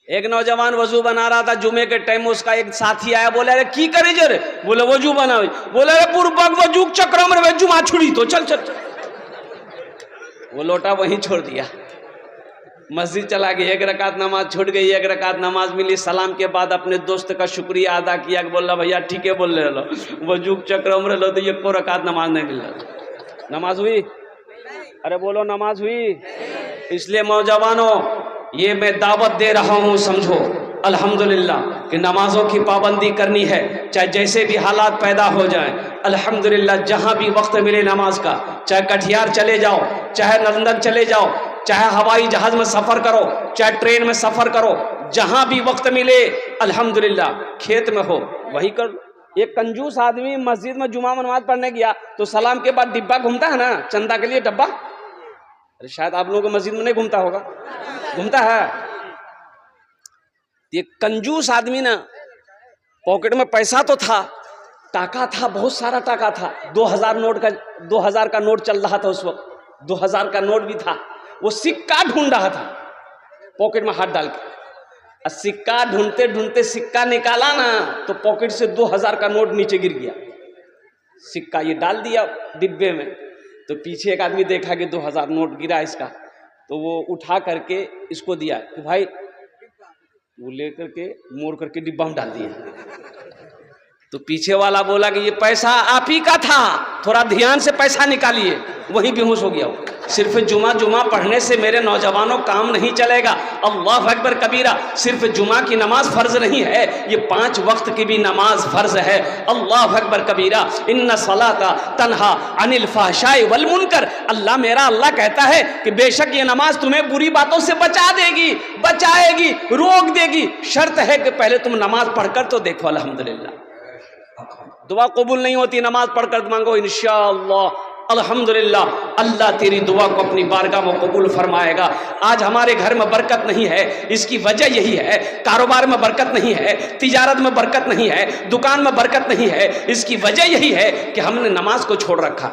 एक नौजवान वजू बना रहा था, जुमे के टाइम उसका एक साथी आया, बोले अरे की करे जरे, बोले वजू बनाओ, बोले अरे पूर्वक वजू चक्र में जुमा छुड़ी तो चल चल, वो लोटा वहीं छोड़ दिया, मस्जिद चला गया, एक रकात नमाज छूट गई, एक रकात नमाज मिली, सलाम के बाद अपने दोस्त का शुक्रिया अदा किया, बोला भैया ठीक है बोल रहे लो, वजू चक्र में लो तो ये को रकात नमाज नहीं मिल रहा। नमाज हुई? अरे बोलो नमाज हुई? इसलिए नौजवानों ये मैं दावत दे रहा हूँ, समझो अल्हम्दुलिल्लाह कि नमाजों की पाबंदी करनी है, चाहे जैसे भी हालात पैदा हो जाएं। अल्हम्दुलिल्लाह जहाँ भी वक्त मिले नमाज का, चाहे कटिहार चले जाओ, चाहे लंदन चले जाओ, चाहे हवाई जहाज में सफ़र करो, चाहे ट्रेन में सफ़र करो, जहाँ भी वक्त मिले अल्हम्दुलिल्लाह, खेत में हो वही कर। एक कंजूस आदमी मस्जिद में जुमा में नमाज पढ़ने गया तो सलाम के बाद डिब्बा घूमता है ना, चंदा के लिए डब्बा, अरे शायद आप लोगों के मस्जिद में नहीं घूमता होगा, घूमता है। ये कंजूस आदमी ना, पॉकेट में पैसा तो था, टाका था, बहुत सारा टाका था, 2000 का नोट चल रहा था उस वक्त, 2000 का नोट भी था, वो सिक्का ढूंढ रहा था पॉकेट में हाथ डाल के, और सिक्का ढूंढते ढूंढते सिक्का निकाला ना तो पॉकेट से 2000 का नोट नीचे गिर गया, सिक्का ये डाल दिया डिब्बे में, तो पीछे एक आदमी देखा कि 2000 नोट गिरा इसका, तो वो उठा करके इसको दिया कि भाई, वो लेकर के मोड़ करके डिब्बा में डाल दिया। तो पीछे वाला बोला कि ये पैसा आप ही का था, थोड़ा ध्यान से पैसा निकालिए, वहीं बेहोश हो गया वो। सिर्फ जुमा पढ़ने से मेरे नौजवानों काम नहीं चलेगा। अल्लाह अकबर कबीरा, सिर्फ जुमा की नमाज फ़र्ज नहीं है, ये 5 वक्त की भी नमाज फ़र्ज है। अल्लाह अकबर कबीरा, इन्ना सलाता तन्हा अनिल फहशाई वल मुनकर, अल्लाह मेरा अल्लाह कहता है कि बेशक ये नमाज तुम्हें बुरी बातों से बचा देगी, बचाएगी, रोक देगी। शर्त है कि पहले तुम नमाज पढ़कर तो देखो। अल्हम्दुलिल्लाह दुआ कबूल नहीं होती, नमाज पढ़कर मांगो, इंशाअल्लाह अल्हम्दुलिल्लाह अल्लाह तेरी दुआ को अपनी बारगाह में कबूल फरमाएगा। आज हमारे घर में बरकत नहीं है, इसकी वजह यही है, कारोबार में बरकत नहीं है, तिजारत में बरकत नहीं है, दुकान में बरकत नहीं है, इसकी वजह यही है कि हमने नमाज को छोड़ रखा।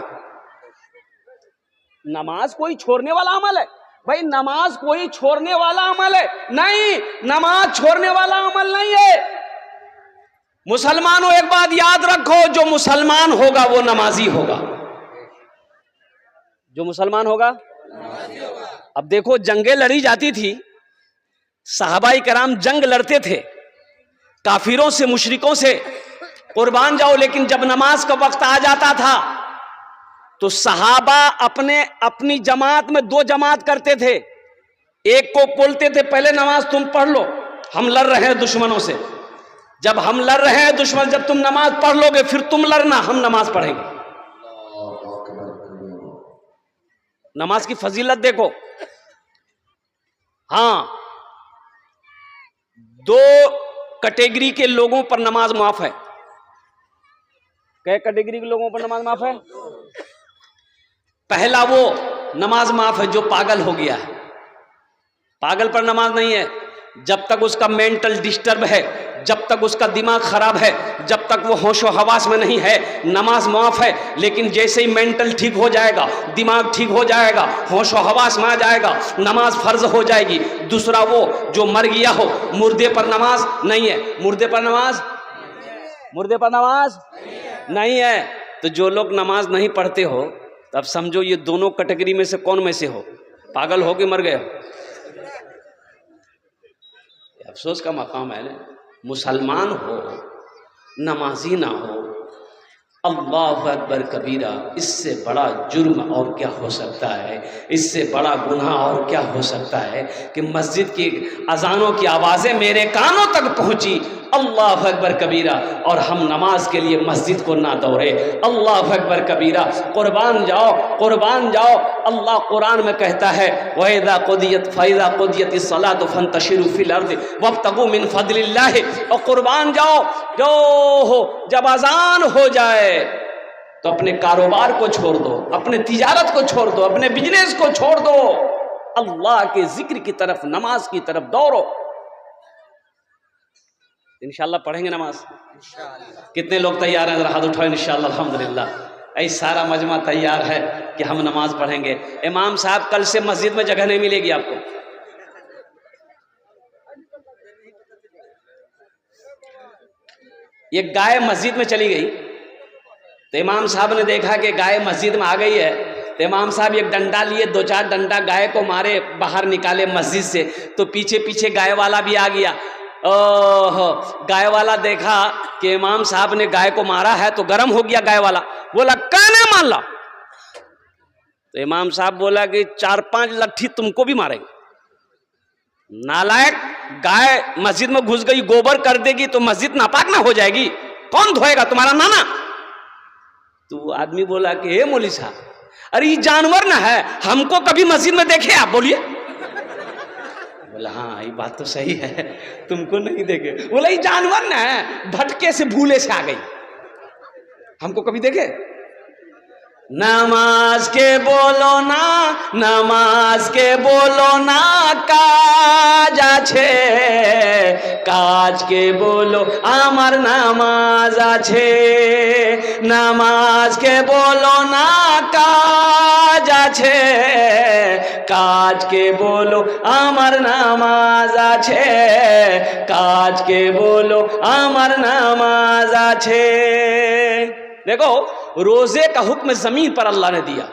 नमाज कोई छोड़ने वाला अमल है भाई, नमाज कोई छोड़ने वाला अमल है नहीं, नमाज छोड़ने वाला अमल नहीं है। मुसलमानों एक बात याद रखो, जो मुसलमान होगा वो नमाजी होगा, जो मुसलमान होगा नमाजी होगा। अब देखो जंगें लड़ी जाती थी, सहाबाई कराम जंग लड़ते थे काफिरों से, मुशरिकों से, कुर्बान जाओ, लेकिन जब नमाज का वक्त आ जाता था तो सहाबा अपनी जमात में 2 जमात करते थे। एक को बोलते थे पहले नमाज तुम पढ़ लो, हम लड़ रहे हैं दुश्मनों से, जब हम लड़ रहे हैं दुश्मन, जब तुम नमाज पढ़ लोगे फिर तुम लड़ना, हम नमाज पढ़ेंगे। नमाज की फजीलत देखो। हाँ, 2 कैटेगरी के लोगों पर नमाज माफ है। क्या कैटेगरी के लोगों पर नमाज माफ है? पहला वो नमाज माफ है जो पागल हो गया है, पागल पर नमाज नहीं है। जब तक उसका मेंटल डिस्टर्ब है, जब तक उसका दिमाग खराब है, जब तक वो होशो हवास में नहीं है, नमाज माफ है। लेकिन जैसे ही मेंटल ठीक हो जाएगा, दिमाग ठीक हो जाएगा, होशो हवास में आ जाएगा, नमाज फर्ज हो जाएगी। दूसरा वो जो मर गया हो, मुर्दे पर नमाज नहीं है, मुर्दे पर नमाज नहीं है। तो जो लोग नमाज नहीं पढ़ते हो, तब समझो ये दोनों कैटेगरी में से कौन में से हो, पागल हो कि मर गए हो। अफसोस का मकाम है ना, मुसलमान हो नमाजी ना हो, अल्लाह अकबर कबीरा, इससे बड़ा जुर्म और क्या हो सकता है, इससे बड़ा गुनाह और क्या हो सकता है कि मस्जिद की अजानों की आवाज़ें मेरे कानों तक पहुंची, अल्लाह अकबर कबीरा, और हम नमाज के लिए मस्जिद को ना दौड़े। अल्लाह अकबर कबीरा, कुर्बान जाओ। अल्लाह कुरान में कहता है, वइज़ा क़ुदियतिस सलातु फंतशिरू फिल अर्दि वब्तगू मिन फ़ज़लिल्लाह, और कुर्बान जाओ, जो हो जब अजान हो जाए तो अपने कारोबार को छोड़ दो, अपने तिजारत को छोड़ दो, अपने बिजनेस को छोड़ दो, अल्लाह के जिक्र की तरफ, नमाज की तरफ दौड़ो। इंशाअल्लाह पढ़ेंगे नमाज। कितने लोग तैयार हैं? जरा हाथ उठाओ। इंशाअल्लाह अल्हम्दुलिल्लाह, ऐसा सारा मजमा तैयार है कि हम नमाज पढ़ेंगे। इमाम साहब, कल से मस्जिद में जगह नहीं मिलेगी आपको, एक गाय मस्जिद में चली गई, तो इमाम साहब ने देखा कि गाय मस्जिद में आ गई है, तो इमाम साहब एक डंडा लिए, 2-4 डंडा गाय को मारे, बाहर निकाले मस्जिद से, तो पीछे पीछे गाय वाला भी आ गया। ओह, गाय वाला देखा कि इमाम साहब ने गाय को मारा है तो गर्म हो गया गाय वाला, बोला कहने मान लो। तो इमाम साहब बोला कि 4-5 लट्ठी तुमको भी मारेंगे। नालायक, गाय मस्जिद में घुस गई, गोबर कर देगी तो मस्जिद नापाक ना हो जाएगी, कौन धोएगा, तुम्हारा नाना। तो आदमी बोला कि हे मौलवी साहब, अरे ये जानवर ना है, हमको कभी मस्जिद में देखे आप, बोलिए। बोला हाँ ये बात तो सही है, तुमको नहीं देखे। बोला ये जानवर ना है, भटके से भूले से आ गई, हमको कभी देखे। नमाज के बोलो ना, नमाज के बोलो ना, काज आछे, काज के बोलो आमार नामाज आछे। नमाज के बोलो ना, काज आछे, काज के बोलो आमार नामाज आछे, काज के बोलो आमार नामाज आछे। देखो, रोजे का हुक्म जमीन पर अल्लाह ने दिया।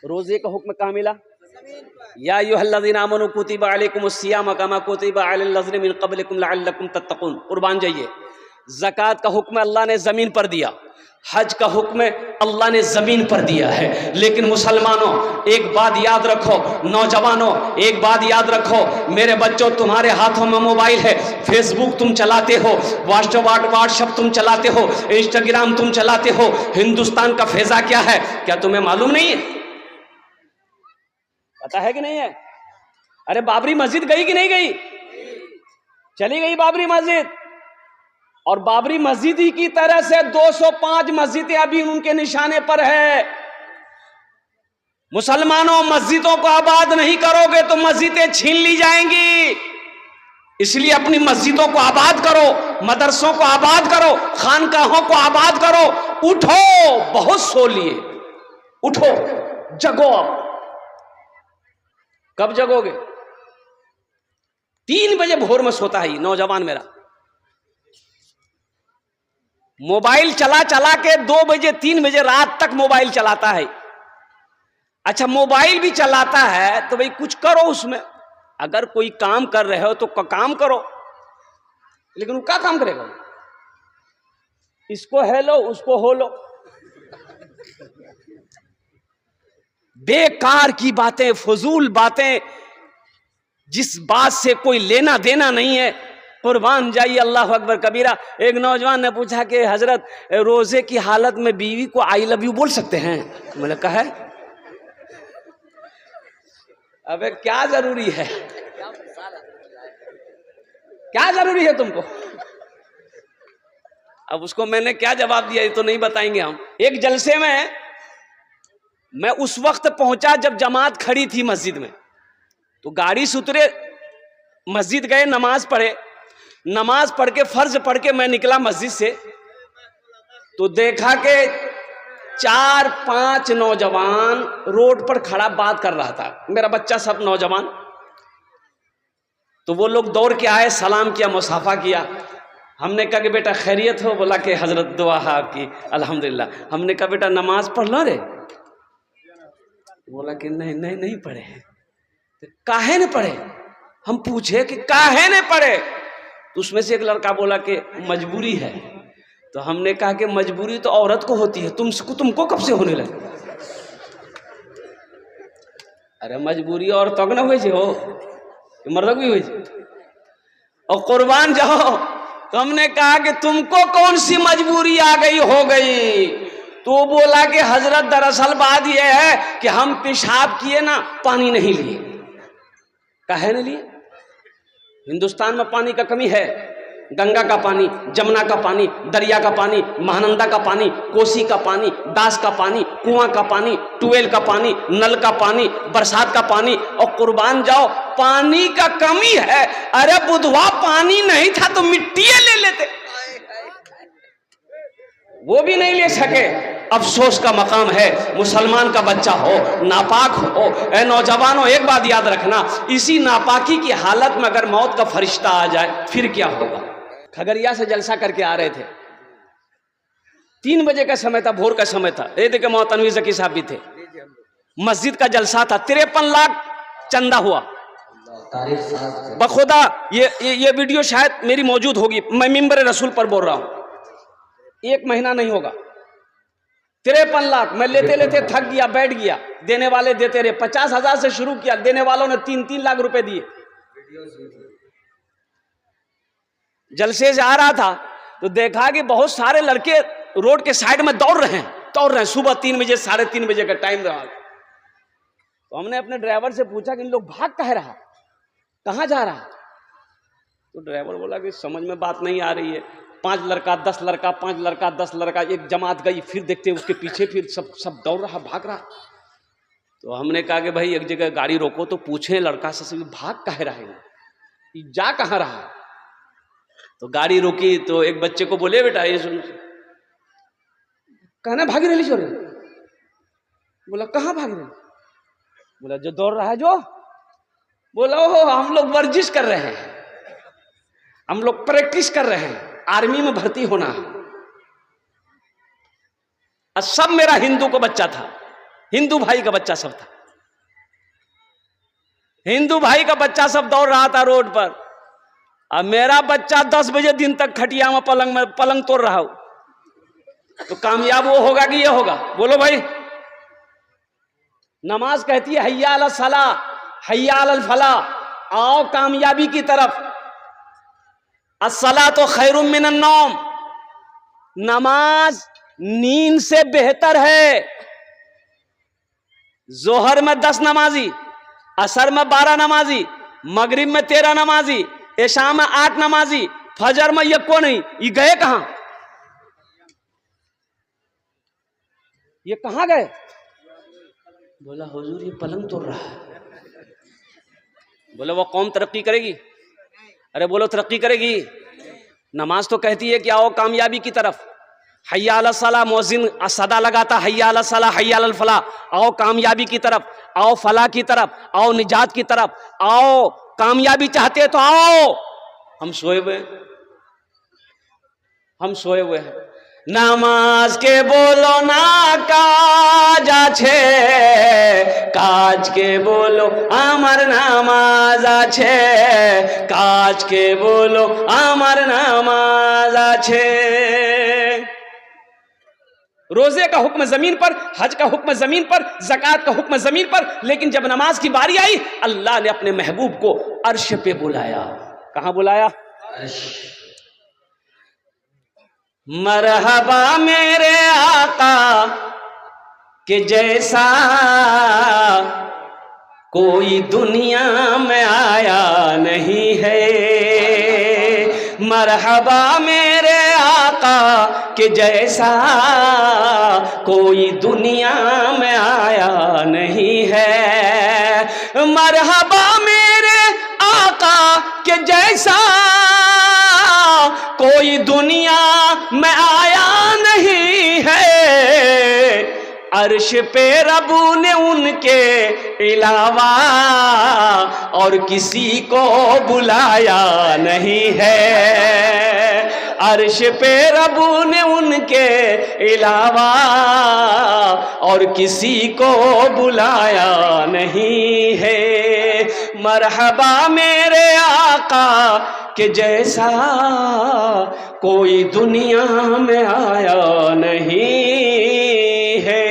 रोजे का हुक्म कहाँ मिला? या अय्युहल्लज़ीना आमनू कुतिबा अलैकुमुस्सियाम कमा कुतिबा अलल लज़ीना मिन क़ब्लिकुम लअल्लकुम तत्तक़ून। कुर्बान जाइए। ज़कात का हुक्म अल्लाह ने जमीन पर दिया, हज का हुक्म अल्लाह ने जमीन पर दिया है। लेकिन मुसलमानों एक बात याद रखो, नौजवानों एक बात याद रखो, मेरे बच्चों तुम्हारे हाथों में मोबाइल है, फेसबुक तुम चलाते हो, व्हाट्सएप तुम चलाते हो, इंस्टाग्राम तुम चलाते हो, हिंदुस्तान का फैजा क्या है क्या तुम्हें मालूम नहीं है? पता है कि नहीं है? अरे बाबरी मस्जिद गई कि नहीं गई? चली गई बाबरी मस्जिद। और बाबरी मस्जिद ही की तरह से 205 मस्जिदें अभी उनके निशाने पर है। मुसलमानों मस्जिदों को आबाद नहीं करोगे तो मस्जिदें छीन ली जाएंगी, इसलिए अपनी मस्जिदों को आबाद करो, मदरसों को आबाद करो, खानकाहों को आबाद करो। उठो, बहुत सो लिए, उठो, जगो। कब जगोगे? 3 बजे भोर में सोता है नौजवान मेरा, मोबाइल चला चला के 2 बजे 3 बजे रात तक मोबाइल चलाता है। अच्छा, मोबाइल भी चलाता है तो भाई कुछ करो उसमें, अगर कोई काम कर रहे हो तो काम करो, लेकिन वो क्या काम करेगा? इसको हेलो उसको होलो, बेकार की बातें, फजूल बातें, जिस बात से कोई लेना देना नहीं है। कुर्बान जाइए, अल्लाह अकबर कबीरा। एक नौजवान ने पूछा कि हजरत रोजे की हालत में बीवी को आई लव यू बोल सकते हैं? मैंने कहा है, अबे क्या जरूरी है, क्या जरूरी है तुमको? अब उसको मैंने क्या जवाब दिया ये तो नहीं बताएंगे हम। एक जलसे में मैं उस वक्त पहुंचा जब जमात खड़ी थी मस्जिद में, तो गाड़ी से उतरे, मस्जिद गए, नमाज पढ़े, नमाज पढ़ के फर्ज पढ़ के मैं निकला मस्जिद से, तो देखा कि 4-5 नौजवान रोड पर खड़ा बात कर रहा था, मेरा बच्चा सब नौजवान। तो वो लोग दौड़ के आए, सलाम किया, मुसाफा किया। हमने कहा कि बेटा खैरियत हो? बोला कि हजरत दुआ है आपकी, अल्हम्दुलिल्लाह। हमने कहा बेटा नमाज पढ़ लो रे? बोला कि नहीं पढ़े। तो काहे ने पढ़े? हम पूछे कि काहे ने पढ़े? तो उसमें से एक लड़का बोला कि मजबूरी है। तो हमने कहा कि मजबूरी तो औरत को होती है, तुमको कब से होने लगे? अरे मजबूरी और तक न हुई हो, मर्द भी हुई। और कुर्बान जाओ, तो हमने कहा कि तुमको कौन सी मजबूरी आ गई हो गई? तो बोला कि हजरत दरअसल बात यह है कि हम पेशाब किए ना, पानी नहीं लिए। काहे नहीं लिए? हिंदुस्तान में पानी का कमी है। गंगा का पानी, जमुना का पानी, दरिया का पानी, महानंदा का पानी, कोसी का पानी, दास का पानी, कुआं का पानी, ट्यूबवेल का पानी, नल का पानी, बरसात का पानी, और कुर्बान जाओ पानी का कमी है। अरे बुधवा पानी नहीं था तो मिट्टी ले लेते। वो भी नहीं ले सके। अफसोस का मकाम है मुसलमान का बच्चा हो, नापाक हो। ए नौजवानों, एक बात याद रखना, इसी नापाकी की हालत में अगर मौत का फरिश्ता आ जाए फिर क्या होगा। खगड़िया से जलसा करके आ रहे थे, 3 बजे का समय था, भोर का समय था। ये देखे मौत तनवीर ज़की साहब भी थे। मस्जिद का जलसा था, 53 लाख चंदा हुआ। बखुदा ये वीडियो शायद मेरी मौजूद होगी, मैं मिंबर रसूल पर बोल रहा हूं। 1 महीना नहीं होगा, 53 लाख। मैं लेते लेते थक गया, बैठ गया। देने वाले देते रहे, 50,000 से शुरू किया, देने वालों ने 3-3 लाख रुपए दिए। जलसे से आ रहा था तो देखा कि बहुत सारे लड़के रोड के साइड में दौड़ रहे हैं। सुबह 3 बजे, 3:30 बजे का टाइम रहा। तो हमने अपने ड्राइवर से पूछा कि इन लोग भाग कह रहा, कहां जा रहा। तो ड्राइवर बोला कि समझ में बात नहीं आ रही है। 5 लड़का 10 लड़का, 5 लड़का 10 लड़का, एक जमात गई, फिर देखते उसके पीछे फिर सब दौड़ रहा, भाग रहा। तो हमने कहा कि भाई एक जगह गाड़ी रोको तो पूछे लड़का से भाग कह रहा है, जा कहां रहा। तो गाड़ी रुकी तो एक बच्चे को बोले, बेटा ये सुन, कहना भागी रही छोरे। बोला कहां भाग रहे। बोला जो दौड़ रहा है जो। बोला ओहो हम लोग वर्जिश कर रहे हैं, हम लोग प्रैक्टिस कर रहे हैं, आर्मी में भर्ती होना है। और सब मेरा हिंदू को बच्चा था, हिंदू भाई का बच्चा सब था। हिंदू भाई का बच्चा सब दौड़ रहा था रोड पर। अब मेरा बच्चा 10 बजे दिन तक खटिया में पलंग तोड़ रहा हो। तो कामयाब वो होगा कि ये होगा, बोलो भाई। नमाज कहती है हय्या अला सलाह, हय्या अल फलाह, आओ कामयाबी की तरफ। अस्सलातु खैरुम मिनन नौम, नमाज नींद से बेहतर है। जोहर में 10 नमाजी, असर में 12 नमाजी, मगरिब में 13 नमाजी, इशा में 8 नमाजी, फजर में ये को नहीं। ये गए कहां, ये कहां गए। बोला हुजूर ये पलंग तोड़ रहा है। बोले वो कौम तरक्की करेगी। अरे बोलो तरक्की करेगी। नमाज तो कहती है कि आओ कामयाबी की तरफ। हय्या अला सलाह, मुअज्जिन सदा लगाता हय्या अला सलाह हय्या अल फलाह, आओ कामयाबी की तरफ, आओ फलाह की तरफ, आओ निजात की तरफ, आओ कामयाबी चाहते हैं तो आओ। हम सोए हुए, हम सोए हुए हैं। नामाज के बोलो ना काज आछे, काज के बोलो आमार नामाज आछे, काज के बोलो आमार नामाज आछे। रोजे का हुक्म जमीन पर, हज का हुक्म जमीन पर, ज़कात का हुक्म जमीन पर, लेकिन जब नमाज की बारी आई अल्लाह ने अपने महबूब को अर्श पे बुलाया। कहां बुलाया? अर्श। मरहबा मेरे आका के जैसा कोई दुनिया में आया नहीं है। मरहबा मेरे आका के जैसा कोई दुनिया में आया नहीं है। मरहबा मेरे आका के जैसा कोई दुनिया में आया नहीं है। अर्श पे रबू ने उनके अलावा और किसी को बुलाया नहीं है। अर्श पे रबू ने उनके अलावा और किसी को बुलाया नहीं है। मरहबा मेरे आका के जैसा कोई दुनिया में आया नहीं है।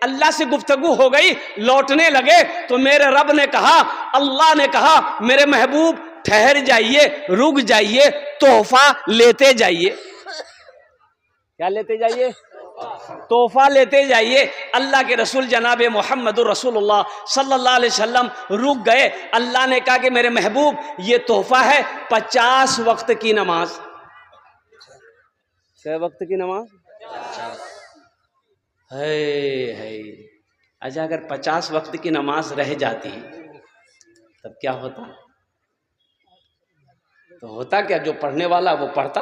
अल्लाह से गुफ्तगू हो गई, लौटने लगे तो मेरे रब ने कहा, अल्लाह ने कहा मेरे महबूब ठहर जाइए, रुक जाइए, तोहफा लेते जाइए। क्या लेते जाइए? तोहफा लेते जाइए। अल्लाह के रसूल जनाब मोहम्मदुर रसूलुल्लाह सल्लल्लाहु अलैहि वसल्लम रुक गए। अल्लाह ने कहा कि मेरे महबूब ये तोहफा है 50 वक्त की नमाज। क्या वक्त की नमाज है। अच्छा अगर 50 वक्त की नमाज रह जाती तब क्या होता? तो होता क्या, जो पढ़ने वाला वो पढ़ता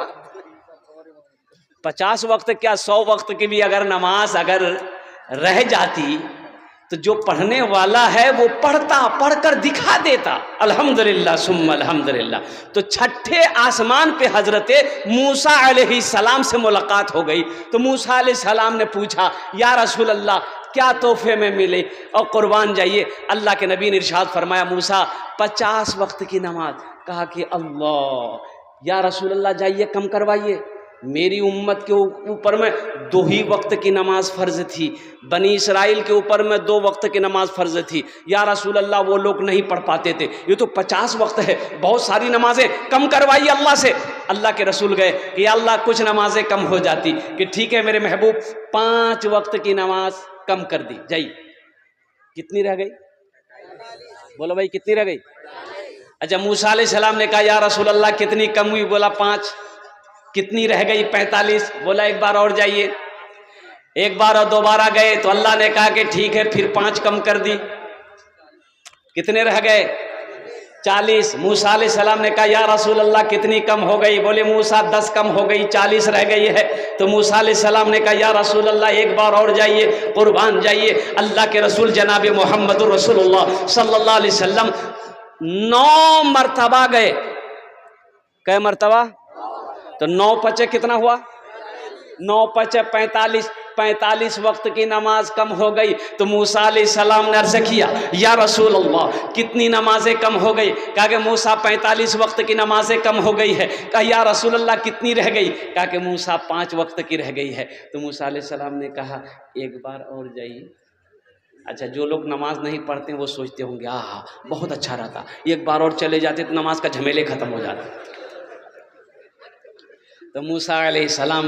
50 वक्त क्या 100 वक्त की भी अगर नमाज अगर रह जाती तो जो पढ़ने वाला है वो पढ़ता, पढ़कर दिखा देता। अल्हम्दुलिल्लाह सुम्मा अल्हम्दुलिल्लाह। तो छठे आसमान पे हजरते मूसा अलैहिस्सलाम से मुलाकात हो गई। तो मूसा अलैहिस्सलाम ने पूछा, या रसूल अल्लाह क्या तोहफे में मिले और कुर्बान जाइए। अल्लाह के नबी ने इरशाद फरमाया, मूसा 50 वक्त की नमाज। कहा कि अल्लाह, या रसूल अल्लाह जाइए कम करवाइए, मेरी उम्मत के ऊपर में 2 ही वक्त की नमाज फ़र्ज थी, बनी इसराइल के ऊपर में 2 वक्त की नमाज फ़र्ज थी। या रसूल अल्लाह वो लोग नहीं पढ़ पाते थे, ये तो 50 वक्त है, बहुत सारी नमाजें, कम करवाइए अल्लाह से। अल्लाह के रसूल गए कि या अल्लाह कुछ नमाजें कम हो जाती, कि ठीक है मेरे महबूब 5 वक्त की नमाज कम कर दी जाइए। कितनी रह गई? बोलो भाई कितनी रह गई? अच्छा, मूसा अलैहिस्सलाम ने कहा या रसूल अल्लाह कितनी कम हुई? बोला 5। कितनी रह गई? 45। बोला एक बार और जाइए। एक बार और दोबारा गए तो अल्लाह ने कहा कि ठीक है फिर 5 कम कर दी। कितने रह गए? 40। मूसा अलैहिस्सलाम ने कहा या रसूल अल्लाह कितनी कम हो गई? बोले मूसा 10 कम हो गई, 40 रह गई है। तो मूसा अलैहिस्सलाम ने कहा या रसूल अल्लाह एक बार और जाइए, कुर्बान जाइए। अल्लाह के रसूल जनाब मोहम्मदुर रसूलुल्लाह सल्लल्लाहु अलैहि वसल्लम 9 मरतबा गए। कै मरतबा? तो 9 पचे कितना हुआ? 9 पचे 45। 45 वक्त की नमाज कम हो गई। तो मूसा अलैहिस्सलाम ने अर्ज़ किया या रसूल अल्लाह कितनी नमाजें कम हो गई? कहा कि मूसा 45 वक्त की नमाजें कम हो गई है। कहा या रसूल अल्लाह कितनी रह गई? कहा कि मूसा 5 वक्त की रह गई है। तो मूसा अलैहिस्सलाम ने कहा एक बार और जाइए। अच्छा, जो लोग नमाज नहीं पढ़ते वो सोचते होंगे आहा बहुत अच्छा रहता, एक बार और चले जाते तो नमाज का झमेले ख़त्म हो जाते। तो मूसा अलैहिस्सलाम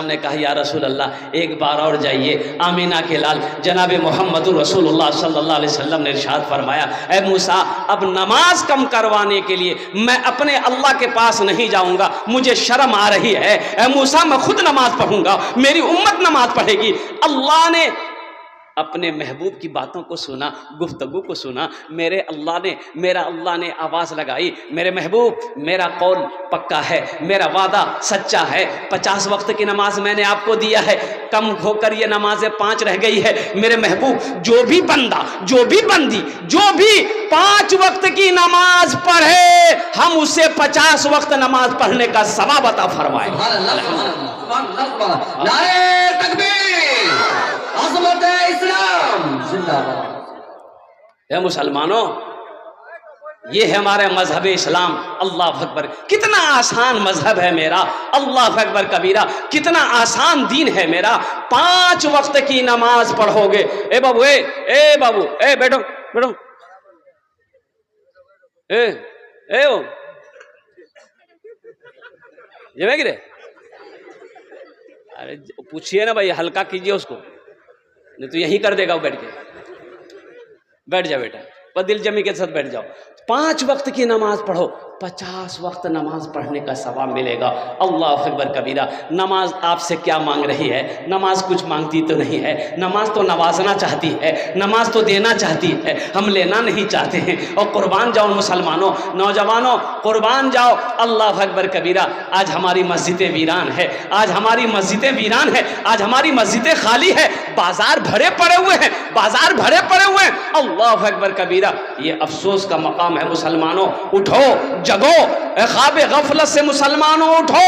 ने कहा या रसूल अल्लाह एक बार और जाइए। आमीना के लाल जनाब मोहम्मदुर रसूलुल्लाह सल्लल्लाहु अलैहि वसल्लम ने इरशाद फरमाया, ए मूसा अब नमाज कम करवाने के लिए मैं अपने अल्लाह के पास नहीं जाऊंगा, मुझे शर्म आ रही है। ए मूसा मैं खुद नमाज पढ़ूंगा, मेरी उम्मत नमाज पढ़ेगी। अल्लाह ने अपने महबूब की बातों को सुना, गुफ्तगू को सुना। मेरा अल्लाह ने आवाज़ लगाई, मेरे महबूब मेरा कौल पक्का है, मेरा वादा सच्चा है। 50 वक्त की नमाज मैंने आपको दिया है, कम होकर ये नमाजें 5 रह गई है। मेरे महबूब जो भी बंदा, जो भी बंदी, जो भी 5 वक्त की नमाज पढ़े हम उसे 50 वक्त नमाज पढ़ने का सवाब अता फरमाए। नारे तकबीर, अज़मत इस्लाम जिंदाबाद। है मुसलमानों, ये है हमारे मजहब इस्लाम। अल्लाह अकबर, कितना आसान मजहब है मेरा। अल्लाह अकबर कबीरा, कितना आसान दीन है मेरा। 5 वक्त की नमाज पढ़ोगे। ए बाबू, ए बाबू, ए बैठो बैठो, ए ओ ये गिरे। अरे पूछिए ना भाई, हल्का कीजिए उसको, नहीं तो यहीं कर देगा वो। बैठ जा बेटा, पर दिल जमी के साथ बैठ जाओ। 5 वक्त की नमाज पढ़ो, 50 वक्त नमाज पढ़ने का सवाब मिलेगा। अल्लाह अकबर कबीरा। नमाज आपसे क्या मांग रही है? नमाज कुछ मांगती तो नहीं है। नमाज तो नवाजना चाहती है, नमाज तो देना चाहती है, हम लेना नहीं चाहते हैं। और कुर्बान जाओ मुसलमानों, नौजवानों कुर्बान जाओ। अल्लाह अकबर कबीरा। आज हमारी मस्जिदें वीरान है, आज हमारी मस्जिदें वीरान है, आज हमारी मस्जिदें खाली है, बाजार भरे पड़े हुए हैं, बाजार भरे पड़े हुए हैं। अल्लाह अकबर कबीरा। ये अफसोस का मकाम है मुसलमानों, उठो जगो, ख्वाबे गफलत से मुसलमानों उठो,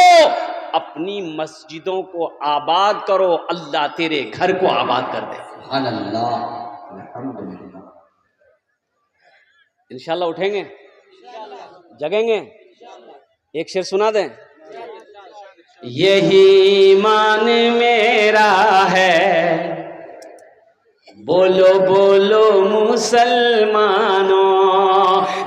अपनी मस्जिदों को आबाद करो, अल्लाह तेरे घर को आबाद कर दे। इंशाल्लाह उठेंगे, जगेंगे। एक शेर सुना दें। यही ईमान मेरा है, बोलो बोलो मुसलमानों,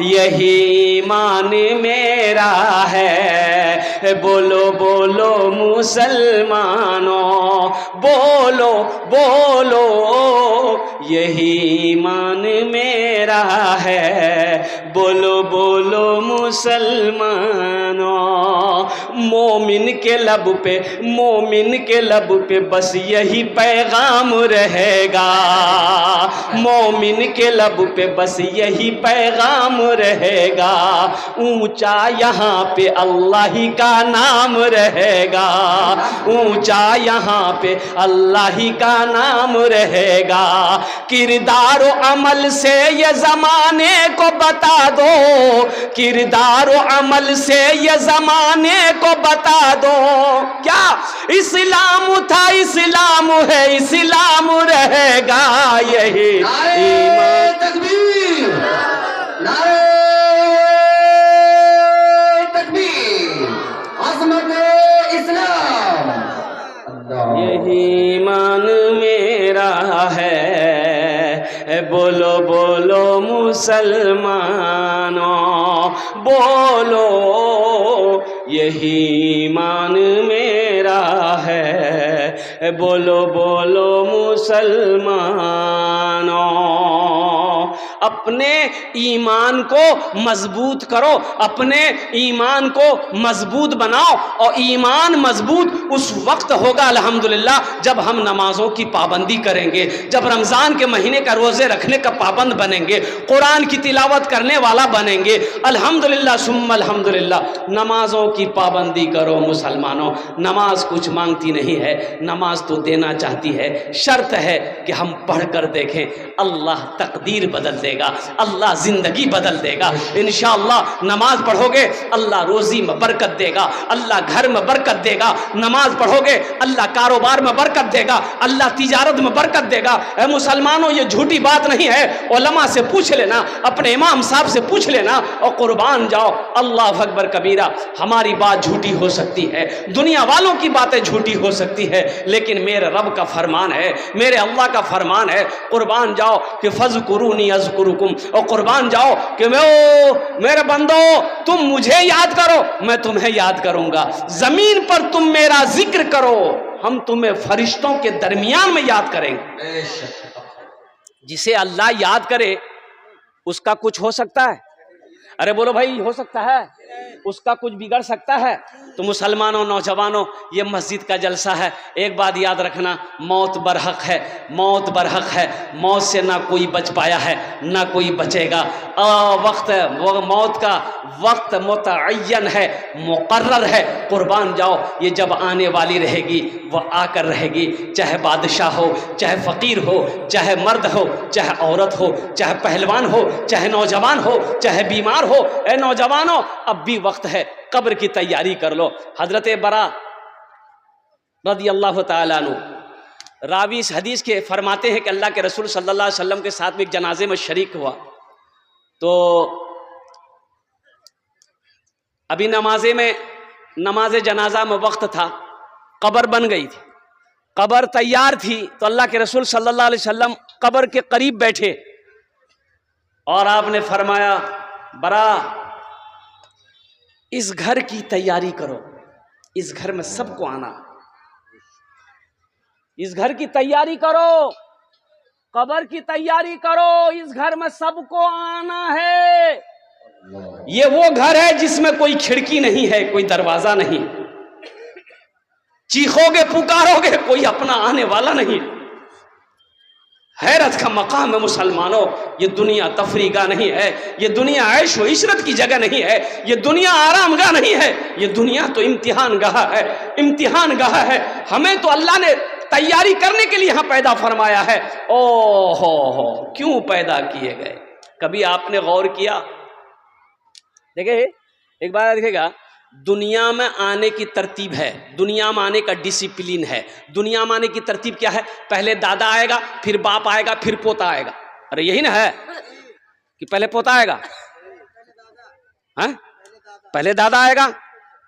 यही ईमान मेरा है, बोलो बोलो मुसलमानों, बोलो बोलो यही ईमान मेरा है, बोलो बोलो मुसलमानों, मोमिन के लब पे बस यही पैगाम रहेगा, मोमिन के लब पे बस यही पैगाम रहेगा, ऊंचा यहाँ पे अल्लाह ही का नाम रहेगा, ऊंचा यहाँ पे अल्लाह ही का नाम रहेगा। किरदार और अमल से ये ज़माने को बता दो, किरदार और अमल से ये ज़माने को बता दो, क्या इस्लाम था, इस्लाम है, इस्लाम रहेगा, यही ईमान। तकबीर, नारे तकबीर, अज़मत इस्लाम, यही ईमान मेरा है, बोलो बोलो मुसलमानों, बोलो यही ईमान मेरा है, बोलो बोलो मुसलमानों। अपने ईमान को मजबूत करो, अपने ईमान को मजबूत बनाओ, और ईमान मजबूत उस वक्त होगा अल्हम्दुलिल्लाह जब हम नमाजों की पाबंदी करेंगे, जब रमज़ान के महीने का रोज़े रखने का पाबंद बनेंगे, कुरान की तिलावत करने वाला बनेंगे। अल्हम्दुलिल्लाह सुम्मा अल्हम्दुलिल्लाह। नमाजों की पाबंदी करो मुसलमानों। नमाज कुछ मांगती नहीं है, नमाज तो देना चाहती है। शर्त है कि हम पढ़ कर देखें, अल्लाह तकदीर बदल देगा, अल्लाह ज़िंदगी बदल देगा इंशाअल्लाह। नमाज पढ़ोगे अल्लाह रोज़ी में बरकत देगा, अल्लाह घर में बरकत देगा। नमाज पढ़ोगे अल्लाह कारोबार में बरकत देगा, अल्लाह तिजारत में बरकत देगा। ऐ मुसलमानों, ये झूठी बात नहीं है। उलमा से पूछ लेना, अपने इमाम साहब से पूछ लेना और कुर्बान जाओ। अल्लाह अकबर कबीरा। हमारी बात झूठी हो सकती है, दुनिया वालों की बातें झूठी हो सकती है, लेकिन मेरे रब का फरमान है, मेरे अल्लाह का फरमान है, कुर्बान जाओ कि फज़कुरूनी अज़कुरुकुम, और कुर्बान जाओ कि मेरे बंदो तुम मुझे याद करो, मैं तुम्हें याद करूंगा। जमीन पर तुम मेरा जिक्र करो, हम तुम्हें फरिश्तों के दरमियान में याद करेंगे। जिसे अल्लाह याद करे उसका कुछ हो सकता है? अरे बोलो भाई, हो सकता है? उसका कुछ बिगड़ सकता है? तो मुसलमानों, नौजवानों, ये मस्जिद का जलसा है। एक बात याद रखना, मौत बरहक है, मौत बरहक है। मौत से ना कोई बच पाया है, ना कोई बचेगा। वक्त वो मौत का वक्त मुतअय्यन है, मुकर्रर है। कुर्बान जाओ, ये जब आने वाली रहेगी वो आकर रहेगी। चाहे बादशाह हो, चाहे फ़कीर हो, चाहे मर्द हो, चाहे औरत हो, चाहे पहलवान हो, चाहे नौजवान हो, चाहे बीमार हो। ए नौजवानों, अब भी वक्त है, कब्र की तैयारी कर लो। हजरत बरा रज़ी अल्लाह तआला अन्हु रावी इस हदीस के फरमाते हैं कि अल्लाह के रसूल सल्लल्लाहु अलैहि वसल्लम के साथ में एक जनाजे में शरीक हुआ। तो अभी नमाज जनाजा में वक्त था, कब्र बन गई थी, कब्र तैयार थी। तो अल्लाह के रसूल सल्लल्लाहु अलैहि वसल्लम कब्र के करीब बैठे और आपने फरमाया, बरा इस घर की तैयारी करो, इस घर में सबको आना, इस घर की तैयारी करो, कब्र की तैयारी करो, इस घर में सबको आना है। ये वो घर है जिसमें कोई खिड़की नहीं है, कोई दरवाजा नहीं। चीखोगे, पुकारोगे, कोई अपना आने वाला नहीं। हैरत का मकाम है मुसलमानों। ये दुनिया तफरीगाह नहीं है, ये दुनिया ऐश व इशरत की जगह नहीं है, ये दुनिया आरामगाह नहीं है, ये दुनिया तो इम्तिहान गाह है, इम्तिहान गाह है। हमें तो अल्लाह ने तैयारी करने के लिए यहाँ पैदा फरमाया है। ओ हो, क्यों पैदा किए गए? कभी आपने गौर किया? देखिए, एक बार देखिएगा, दुनिया में आने की तरतीब है, दुनिया में आने का डिसिप्लिन है। दुनिया में आने की तरतीब क्या है? पहले दादा आएगा, फिर बाप आएगा, फिर पोता आएगा। अरे यही ना है कि पहले पोता आएगा, हैं? पहले दादा आएगा,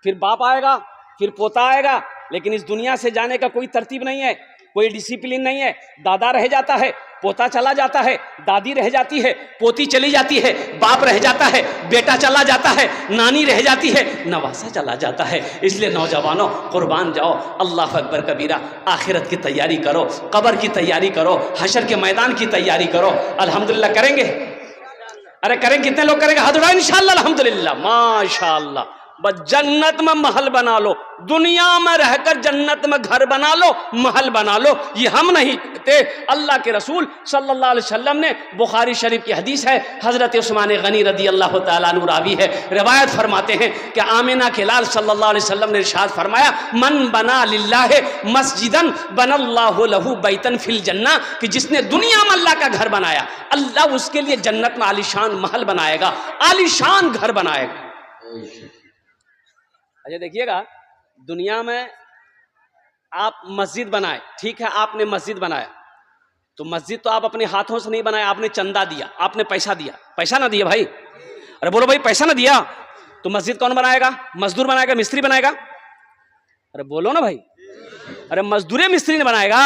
फिर बाप आएगा, फिर पोता आएगा। लेकिन इस दुनिया से जाने का कोई तरतीब नहीं है, कोई डिसिप्लिन नहीं है। दादा रह जाता है, पोता चला जाता है, दादी रह जाती है, पोती चली जाती है, बाप रह जाता है, बेटा चला जाता है, नानी रह जाती है, नवासा चला जाता है। इसलिए नौजवानों, कुर्बान जाओ। अल्लाह अकबर कबीरा। आखिरत की तैयारी करो, कब्र की तैयारी करो, हशर के मैदान की तैयारी करो। अल्हम्दुलिल्लाह करेंगे, अरे करें, कितने लोग करेंगे? हाथ उठाओ। इंशाअल्लाह, अल्हम्दुलिल्लाह, माशाअल्लाह। बस जन्नत में महल बना लो, दुनिया में रहकर जन्नत में घर बना लो, महल बना लो। ये हम नहीं कहते, अल्लाह के रसूल सल्लल्लाहु अलैहि वसल्लम ने, बुखारी शरीफ की हदीस है, हजरत उस्मान गनी रदी अल्लाह तआला अन्हु रावी है, रिवायत फरमाते हैं कि आमिना के लाल सल्लल्लाहु अलैहि वसल्लम ने इरशाद फरमाया, मन बना लिल्लाह मस्जिदन बनल्लाहु लहू बैतन फिल जन्ना, कि जिसने दुनिया में अल्लाह का घर बनाया, अल्लाह उसके लिए जन्नत में आलीशान महल बनाएगा, आलीशान घर बनाएगा। अच्छा देखिएगा, दुनिया में आप मस्जिद बनाए, ठीक है, आपने मस्जिद बनाया, तो मस्जिद तो आप अपने हाथों से नहीं बनाया, आपने चंदा दिया, आपने पैसा दिया, पैसा ना दिया भाई? अरे बोलो भाई, पैसा ना दिया तो मस्जिद कौन बनाएगा? मजदूर बनाएगा, मिस्त्री बनाएगा? अरे बोलो ना भाई, अरे मजदूर मिस्त्री ने बनाएगा।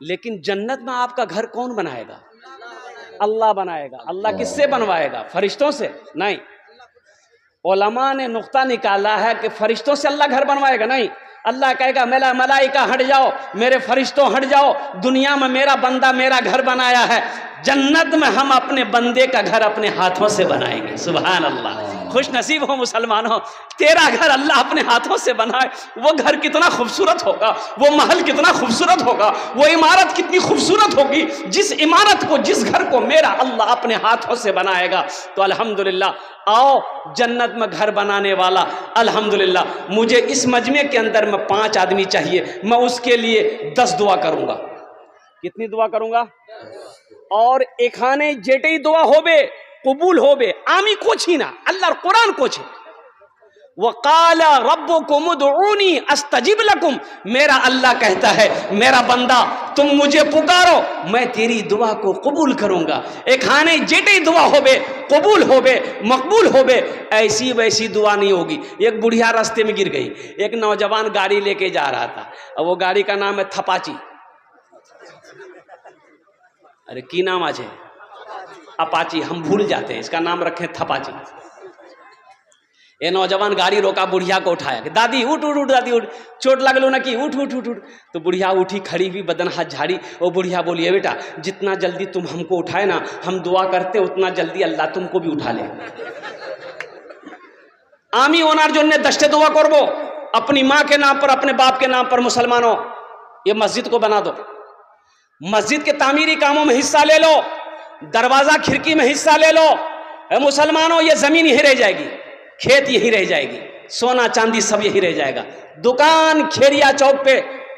लेकिन जन्नत में आपका घर कौन बनाएगा? अल्लाह बनाएगा। अल्लाह किससे बनवाएगा? फरिश्तों से नहीं। उलमा ने नुक्ता निकाला है कि फरिश्तों से अल्लाह घर बनवाएगा? नहीं। अल्लाह कहेगा, मेरा मलाइका हट जाओ, मेरे फरिश्तों हट जाओ, दुनिया में मेरा बंदा मेरा घर बनाया है, जन्नत में हम अपने बंदे का घर अपने हाथों से बनाएंगे। सुभान अल्लाह। खुश नसीब हो मुसलमानों, तेरा घर अल्लाह अपने हाथों से बनाए। वो घर कितना खूबसूरत होगा, वो महल कितना खूबसूरत होगा, वो इमारत कितनी खूबसूरत होगी, जिस इमारत को, जिस घर को मेरा अल्लाह अपने हाथों से बनाएगा। तो अल्हम्दुलिल्लाह, आओ जन्नत में घर बनाने वाला, अल्हम्दुलिल्लाह मुझे इस मजमे के अंदर में 5 आदमी चाहिए, मैं उसके लिए 10 दुआ करूंगा। कितनी दुआ करूंगा? और एखाने जेटे ही दुआ होबे कबूल होबे, आमी को छीना, अल्लाह कुरान को छे, वक़ाला रब्बुकुम उदऊनी अस्तजिब लकुम, मेरा अल्लाह कहता है, मेरा बंदा तुम मुझे पुकारो, मैं तेरी दुआ को कबूल करूंगा। एखाने जेटे दुआ होबे कबूल होबे, मकबूल होबे, ऐसी वैसी दुआ नहीं होगी। एक बुढ़िया रास्ते में गिर गई, एक नौजवान गाड़ी लेके जा रहा था, और वो गाड़ी का नाम है थपाची। अरे की नाम आज है? अपाची, हम भूल जाते हैं, इसका नाम रखे थपाची। ये नौजवान गाड़ी रोका, बुढ़िया को उठाया कि दादी उठ उठ उठ, दादी उठ, चोट लगलो ना कि उठ उठ उठ उठ। तो बुढ़िया उठी, खड़ी हुई, बदन हाथ झाड़ी। वो बुढ़िया बोली, है बेटा, जितना जल्दी तुम हमको उठाए ना, हम दुआ करते उतना जल्दी अल्लाह तुमको भी उठा ले। आमी ओनार जो ने दस्ते दुआ करबो, अपनी माँ के नाम पर, अपने बाप के नाम पर। मुसलमानों, ये मस्जिद को बना दो, मस्जिद के तामीरी कामों में हिस्सा ले लो, दरवाजा खिड़की में हिस्सा ले लो। मुसलमानों, ये जमीन यही रह जाएगी, खेत यही रह जाएगी, सोना चांदी सब यही रह जाएगा, दुकान खेरिया चौक पे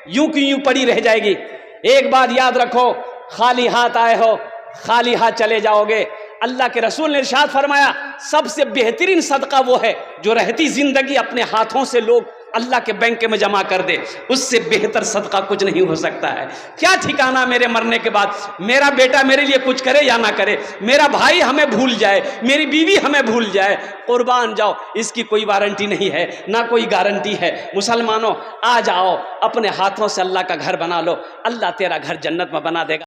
यूं की यूं पड़ी रह जाएगी। एक बात याद रखो, खाली हाथ आए हो, खाली हाथ चले जाओगे। अल्लाह के रसूल ने इरशाद फरमाया, सबसे बेहतरीन सदका वो है जो रहती जिंदगी अपने हाथों से लोग अल्लाह के बैंक में जमा कर दे, उससे बेहतर सदका कुछ नहीं हो सकता है। क्या ठिकाना मेरे मरने के बाद, मेरा बेटा मेरे लिए कुछ करे या ना करे, मेरा भाई हमें भूल जाए, मेरी बीवी हमें भूल जाए, कुर्बान जाओ, इसकी कोई वारंटी नहीं है, ना कोई गारंटी है। मुसलमानों, आ जाओ, अपने हाथों से अल्लाह का घर बना लो, अल्लाह तेरा घर जन्नत में बना देगा।